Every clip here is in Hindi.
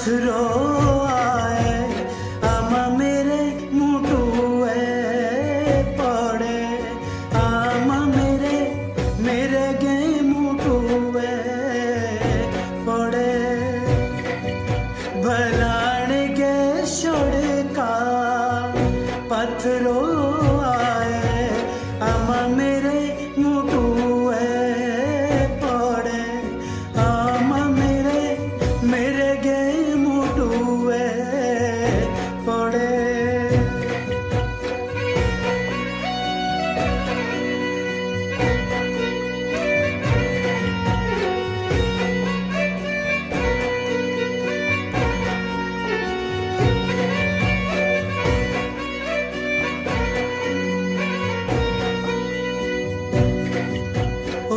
पत्थरों आए आमा मेरे मुटुए पड़े आमा मेरे गे मुटुए पड़े भलाण गे सड़का पत्थरों आए आमा मेरे मुटुए पड़े आमा मेरे गे मुटुए पड़े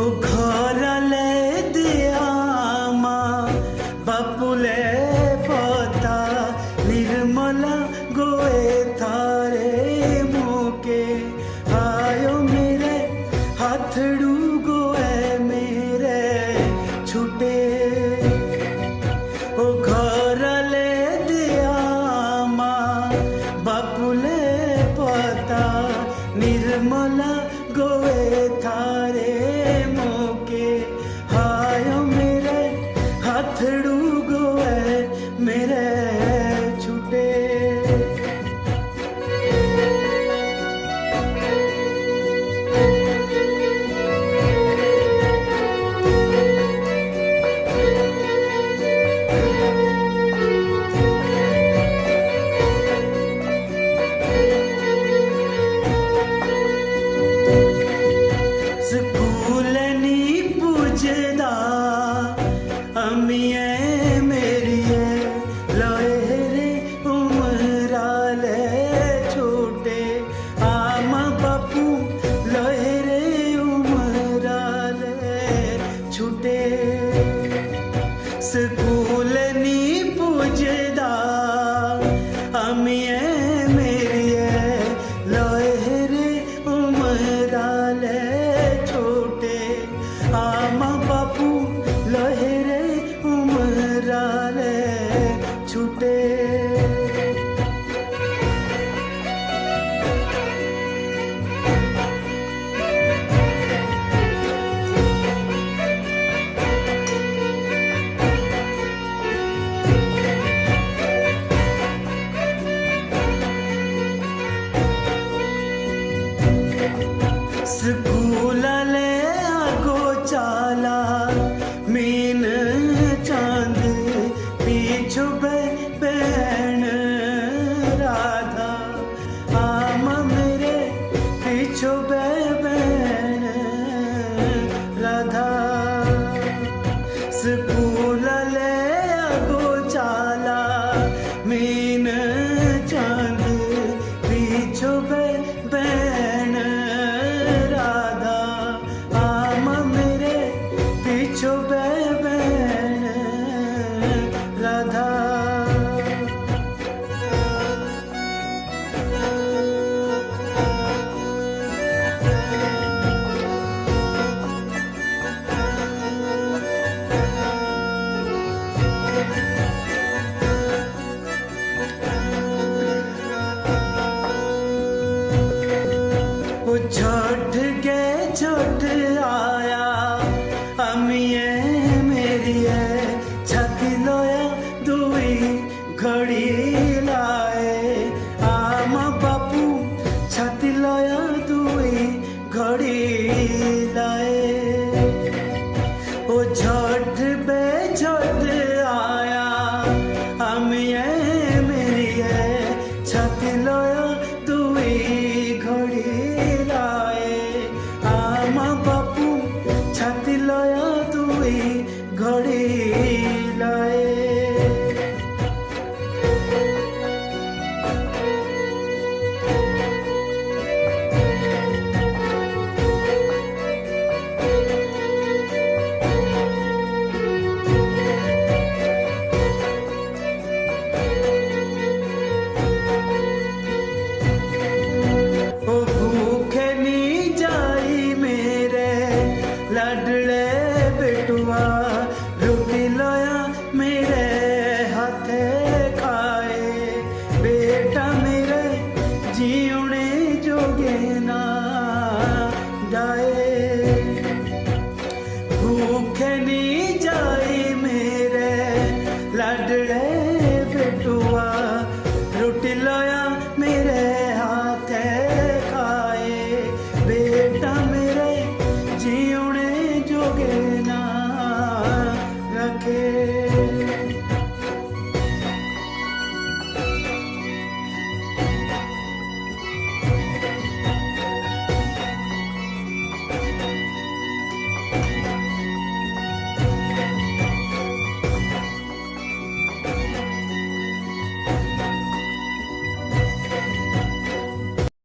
ओ घरले दिया माँ बापुले पता निर्मला गोए थारे मुके आयो मेरे हाथड़ू गोए मेरे छुटे ओ घरले दिया माँ बापुले पता निर्मला गोए थारे मोके हायो मेरे हाथड़ू गोए मेरे छुटे स्कूल नी पूजदा अम्मिये मेरिये लोहेरे उमराले छोटे आमा बापू लोहेरे उमराले छुटे स्कूल नी पूजदा अम्मिये मेरिये लोहेरे उमराले छोटे आमा बापू लोहेरे उमराले छुटे स्कूलले आगो चाला मीन चांद पीछू बहन राधा आमा मेरे पीछू बहन राधा स्कूलले आगो चाला मीन चांद पीछू बहन राधा आमा मेरे पीछू बहन राधा वो छोट के छोट आया अम्मिये मेरिये छाती लोया दुई घड़ी लाए आमा बापू छाती लोया दुई घड़ी लाए वो छोट बे छोट आया अम्मिये मेरिये छाती लोया दुई घड़ी लाए आमा बापू छाती लोया दुई घड़ी लाए लाडले बेटुआ